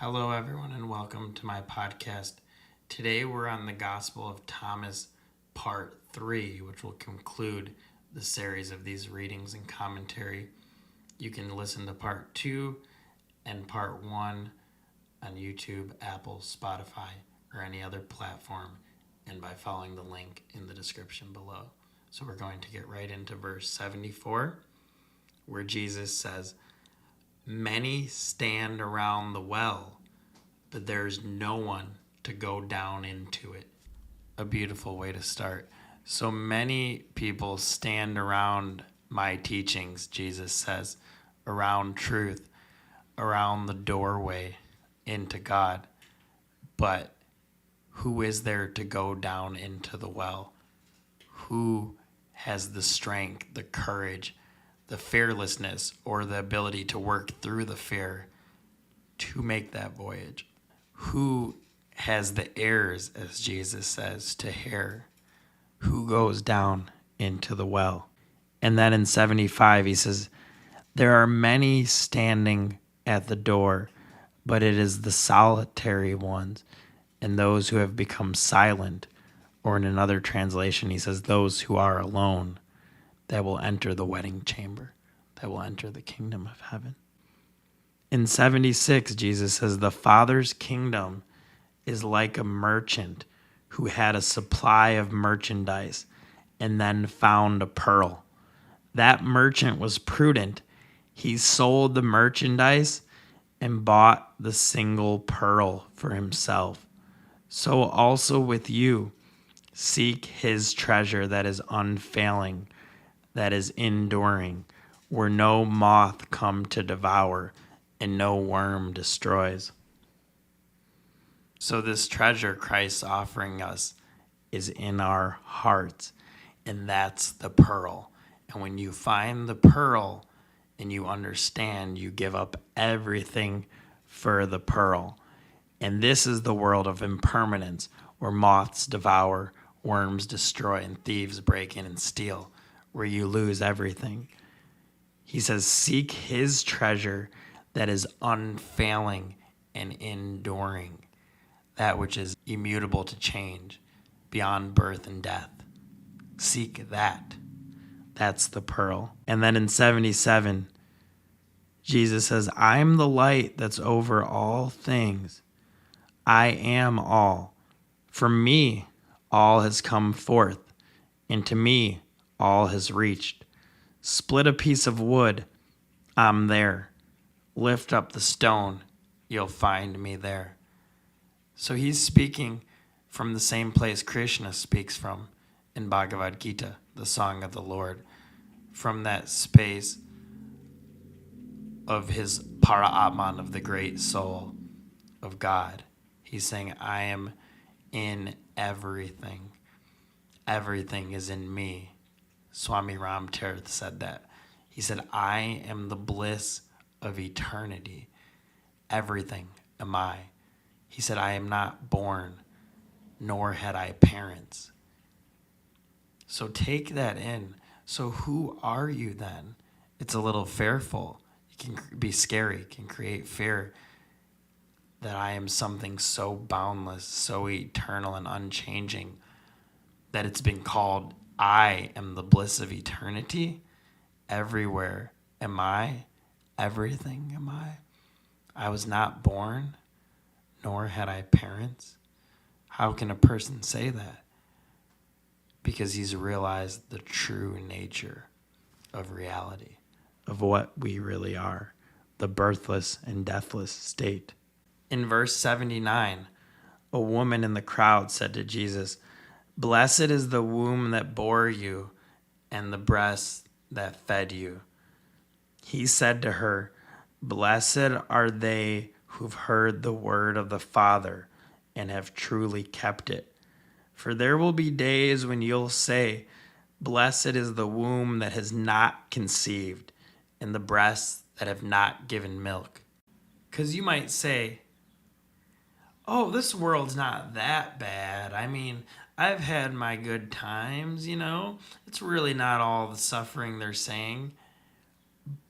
Hello, everyone, and welcome to my podcast. Today, we're on the Gospel of Thomas, Part 3, which will conclude the series of these readings and commentary. You can listen to Part 2 and Part 1 on YouTube, Apple, Spotify, or any other platform, and by following the link in the description below. So, we're going to get right into verse 74, where Jesus says, "Many stand around the well, but there's no one to go down into it." A beautiful way to start. So many people stand around my teachings, Jesus says, around truth, around the doorway into God. But who is there to go down into the well? Who has the strength, the courage, the fearlessness, or the ability to work through the fear to make that voyage? Who has the heirs, as Jesus says, to hear? Who goes down into the well? And then in 75, he says, "There are many standing at the door, but it is the solitary ones and those who have become silent," or in another translation, he says, "those who are alone, that will enter the wedding chamber, that will enter the kingdom of heaven." In 76, Jesus says, "The Father's kingdom is like a merchant who had a supply of merchandise and then found a pearl. That merchant was prudent. He sold the merchandise and bought the single pearl for himself. So also with you, seek his treasure that is unfailing, that is enduring, where no moth come to devour and no worm destroys." So this treasure Christ's offering us is in our hearts, and that's the pearl. And when you find the pearl and you understand, you give up everything for the pearl. And this is the world of impermanence, where moths devour, worms destroy, and thieves break in and steal, where you lose everything. He says, seek his treasure that is unfailing and enduring, that which is immutable to change, beyond birth and death. Seek that. That's the pearl. And then in 77, Jesus says, "I am the light that's over all things. I am all. From me, all has come forth, and to me, all has reached. Split a piece of wood, I'm there. Lift up the stone, you'll find me there." So he's speaking from the same place Krishna speaks from in Bhagavad Gita, the Song of the Lord, from that space of his Para-Atman, of the great soul of God. He's saying, I am in everything. Everything is in me. Swami Ram Tirth said that. He said, I am the bliss of eternity. Everything am I. He said, I am not born, nor had I parents. So take that in. So who are you then? It's a little fearful. It can be scary. It can create fear that I am something so boundless, so eternal and unchanging, that it's been called, I am the bliss of eternity. Everywhere am I. Everything am I. I was not born, nor had I parents. How can a person say that? Because he's realized the true nature of reality, of what we really are, the birthless and deathless state. In verse 79, a woman in the crowd said to Jesus, "Blessed is the womb that bore you and the breasts that fed you." He said to her, "Blessed are they who've heard the word of the Father and have truly kept it. For there will be days when you'll say, 'Blessed is the womb that has not conceived and the breasts that have not given milk.'" Because you might say, oh, this world's not that bad. I mean, I've had my good times, It's really not all the suffering they're saying.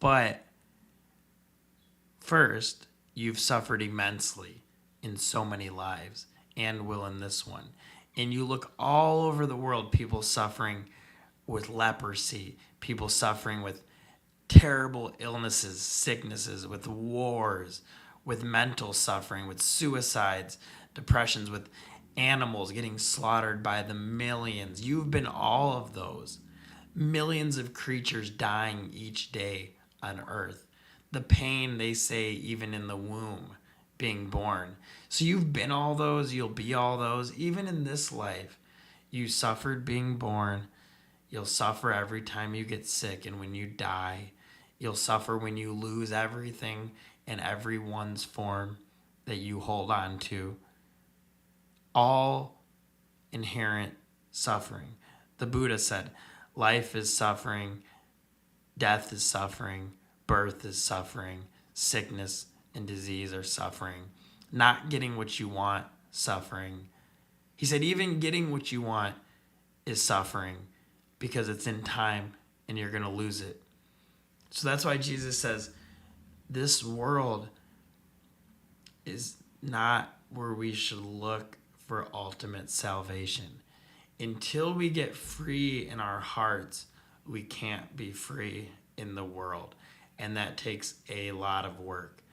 But first, you've suffered immensely in so many lives and will in this one. And you look all over the world, people suffering with leprosy, people suffering with terrible illnesses, sicknesses, with wars, with mental suffering, with suicides, depressions, with animals getting slaughtered by the millions. You've been all of those. Millions of creatures dying each day on earth. The pain, they say, even in the womb, being born. So you've been all those, you'll be all those. Even in this life, you suffered being born. You'll suffer every time you get sick and when you die. You'll suffer when you lose everything and everyone's form that you hold on to. All inherent suffering. The Buddha said, life is suffering, death is suffering, birth is suffering, sickness and disease are suffering. Not getting what you want, suffering. He said, even getting what you want is suffering because it's in time and you're going to lose it. So that's why Jesus says, this world is not where we should look for ultimate salvation. Until we get free in our hearts, we can't be free in the world. And that takes a lot of work.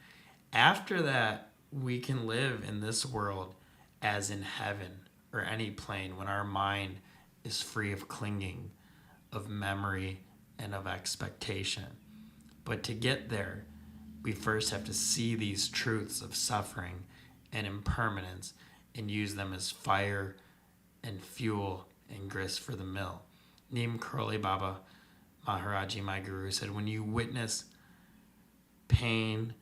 After that, we can live in this world as in heaven or any plane when our mind is free of clinging, of memory, and of expectation. But to get there, we first have to see these truths of suffering and impermanence and use them as fire and fuel and grist for the mill. Neem Karoli Baba Maharaji, my guru, said, when you witness pain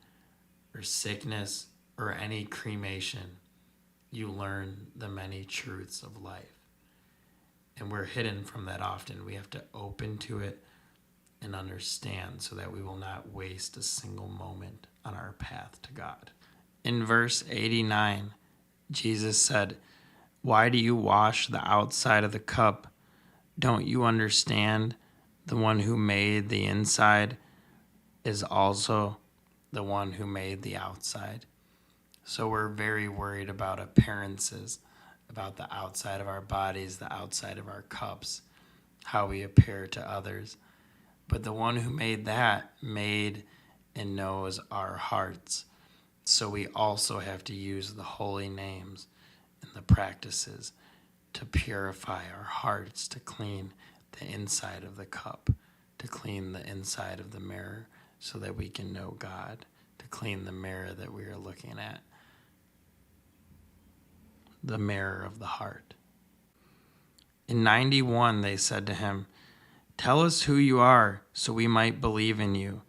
or sickness or any cremation, you learn the many truths of life. And we're hidden from that often. We have to open to it and understand so that we will not waste a single moment on our path to God. In verse 89, Jesus said, why do you wash the outside of the cup? Don't you understand? The one who made the inside is also the one who made the outside. So we're very worried about appearances, about the outside of our bodies, the outside of our cups, how we appear to others. But the one who made that made and knows our hearts. So we also have to use the holy names and the practices to purify our hearts, to clean the inside of the cup, to clean the inside of the mirror so that we can know God, to clean the mirror that we are looking at, the mirror of the heart. In 91, they said to him, tell us who you are so we might believe in you.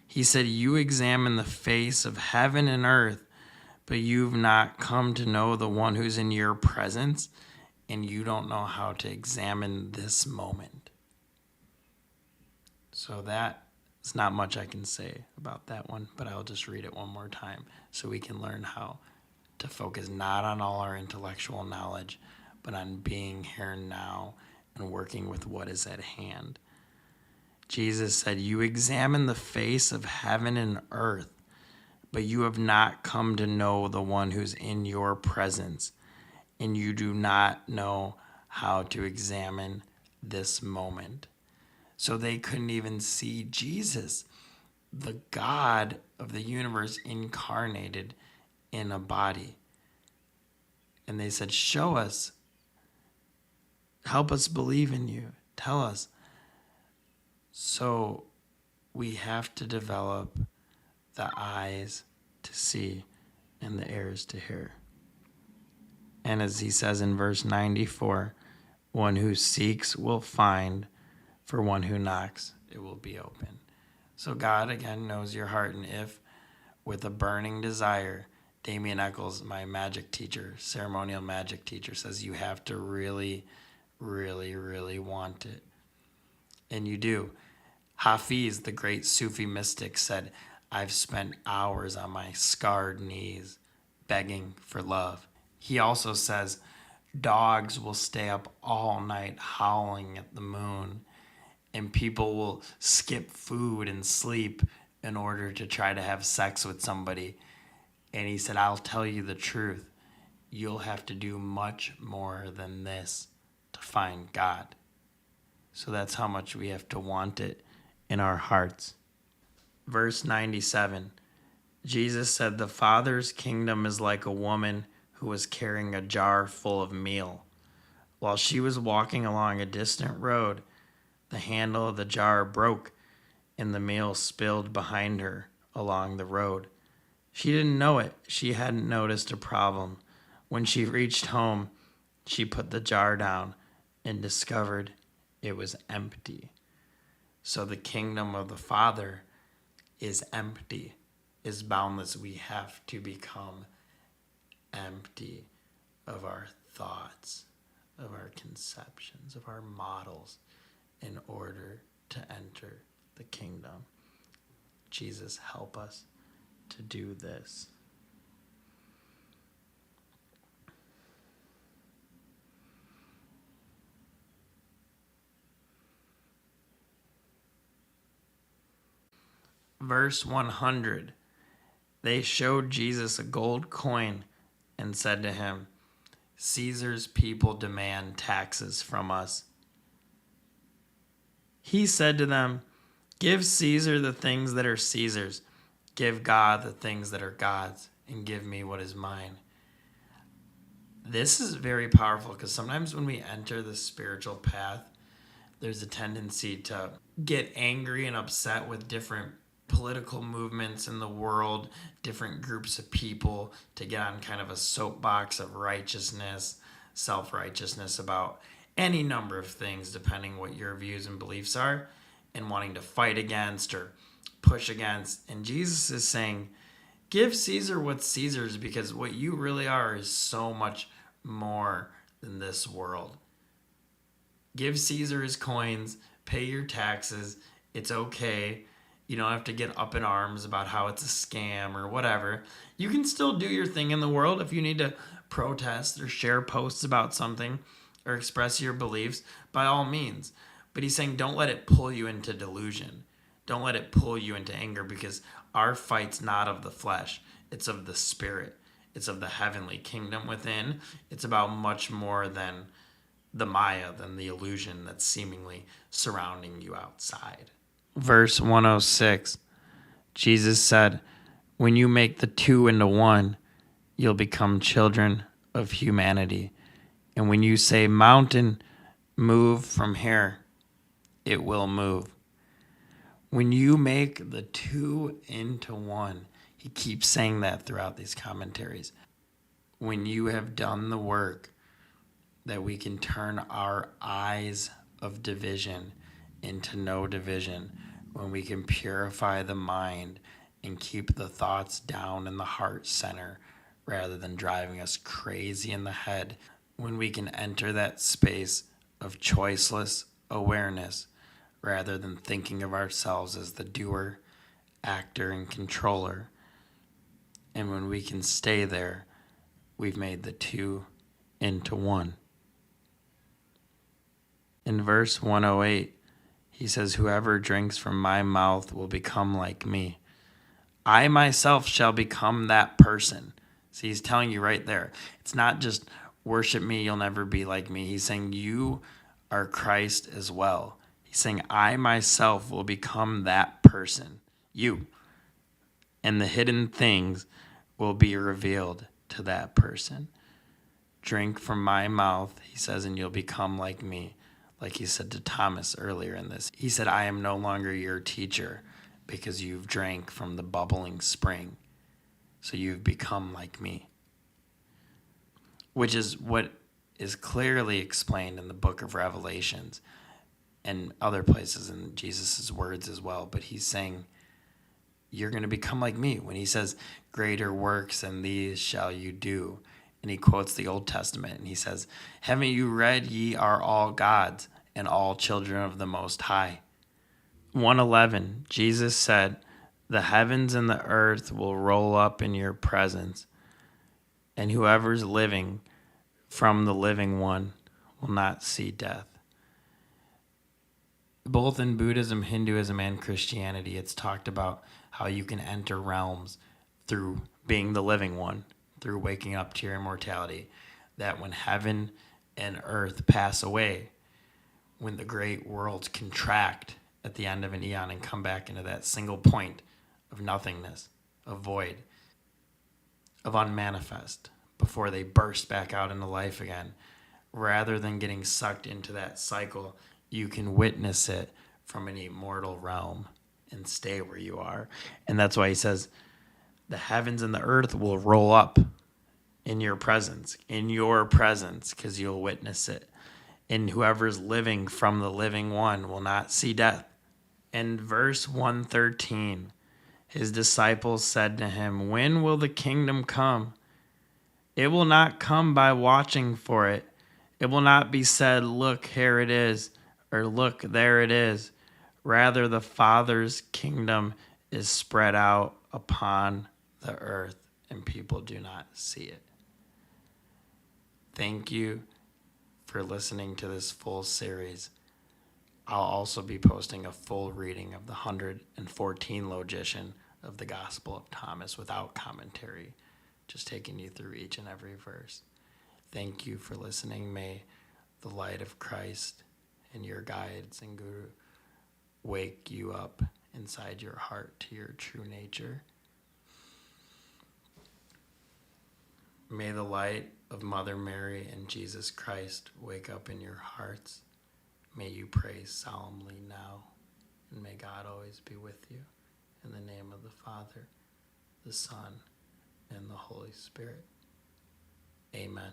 He said, you examine the face of heaven and earth, but you've not come to know the one who's in your presence, and you don't know how to examine this moment. So that's not much I can say about that one, but I'll just read it one more time so we can learn how to focus not on all our intellectual knowledge, but on being here now and working with what is at hand. Jesus said, you examine the face of heaven and earth, but you have not come to know the one who's in your presence, and you do not know how to examine this moment. So they couldn't even see Jesus, the God of the universe incarnated in a body. And they said, show us, help us believe in you, tell us. So we have to develop the eyes to see and the ears to hear. And as he says in verse 94, one who seeks will find, for one who knocks, it will be open. So God, again, knows your heart. And if with a burning desire, Damien Eccles, my magic teacher, ceremonial magic teacher, says you have to really, really, really want it. And you do. Hafiz, the great Sufi mystic, said, I've spent hours on my scarred knees begging for love. He also says, dogs will stay up all night howling at the moon, and people will skip food and sleep in order to try to have sex with somebody. And he said, I'll tell you the truth. You'll have to do much more than this to find God. So that's how much we have to want it in our hearts. Verse 97, Jesus said, the Father's kingdom is like a woman who was carrying a jar full of meal. While she was walking along a distant road, the handle of the jar broke and the meal spilled behind her along the road. She didn't know it. She hadn't noticed a problem. When she reached home, she put the jar down and discovered it was empty. So the kingdom of the Father is empty, is boundless. We have to become empty of our thoughts, of our conceptions, of our models in order to enter the kingdom. Jesus, help us to do this. Verse 100, they showed Jesus a gold coin and said to him, Caesar's people demand taxes from us. He said to them, give Caesar the things that are Caesar's, give God the things that are God's, and give me what is mine. This is very powerful because sometimes when we enter the spiritual path, there's a tendency to get angry and upset with different political movements in the world, different groups of people, to get on kind of a soapbox of righteousness, self-righteousness about any number of things, depending what your views and beliefs are, and wanting to fight against or push against. And Jesus is saying, give Caesar what's Caesar's, because what you really are is so much more than this world. Give Caesar his coins, pay your taxes, it's okay. You don't have to get up in arms about how it's a scam or whatever. You can still do your thing in the world if you need to protest or share posts about something or express your beliefs, by all means. But he's saying don't let it pull you into delusion. Don't let it pull you into anger, because our fight's not of the flesh. It's of the spirit. It's of the heavenly kingdom within. It's about much more than the Maya, than the illusion that's seemingly surrounding you outside. Verse 106, Jesus said, when you make the two into one, you'll become children of humanity. And when you say, mountain, move from here, it will move. When you make the two into one, he keeps saying that throughout these commentaries. When you have done the work that we can turn our eyes of division into no division, when we can purify the mind and keep the thoughts down in the heart center rather than driving us crazy in the head, when we can enter that space of choiceless awareness rather than thinking of ourselves as the doer, actor, and controller, and when we can stay there, we've made the two into one. In verse 108, he says, whoever drinks from my mouth will become like me. I myself shall become that person. See, he's telling you right there. It's not just worship me, you'll never be like me. He's saying you are Christ as well. He's saying I myself will become that person, you. And the hidden things will be revealed to that person. Drink from my mouth, he says, and you'll become like me. Like he said to Thomas earlier in this. He said, I am no longer your teacher because you've drank from the bubbling spring. So you've become like me. Which is what is clearly explained in the book of Revelations and other places in Jesus' words as well. But he's saying, you're going to become like me. When he says, greater works than these shall you do. And he quotes the Old Testament and he says, haven't you read, ye are all gods and all children of the Most High? 111, Jesus said, the heavens and the earth will roll up in your presence, and whoever's living from the living one will not see death. Both in Buddhism, Hinduism, and Christianity, it's talked about how you can enter realms through being the living one through waking up to your immortality, that when heaven and earth pass away, when the great worlds contract at the end of an eon and come back into that single point of nothingness, of void, of unmanifest, before they burst back out into life again, rather than getting sucked into that cycle, you can witness it from an immortal realm and stay where you are. And that's why he says the heavens and the earth will roll up in your presence, because you'll witness it. And whoever's living from the living one will not see death. In verse 113, his disciples said to him, "When will the kingdom come? It will not come by watching for it. It will not be said, 'Look, here it is,' or 'Look, there it is.' Rather, the Father's kingdom is spread out upon the earth, and people do not see it." Thank you for listening to this full series. I'll also be posting a full reading of the 114 logician of the Gospel of Thomas without commentary, just taking you through each and every verse. Thank you for listening. May the light of Christ and your guides and Guru wake you up inside your heart to your true nature. May the light of Mother Mary and Jesus Christ wake up in your hearts. May you pray solemnly now, and may God always be with you. In the name of the Father, the Son, and the Holy Spirit. Amen.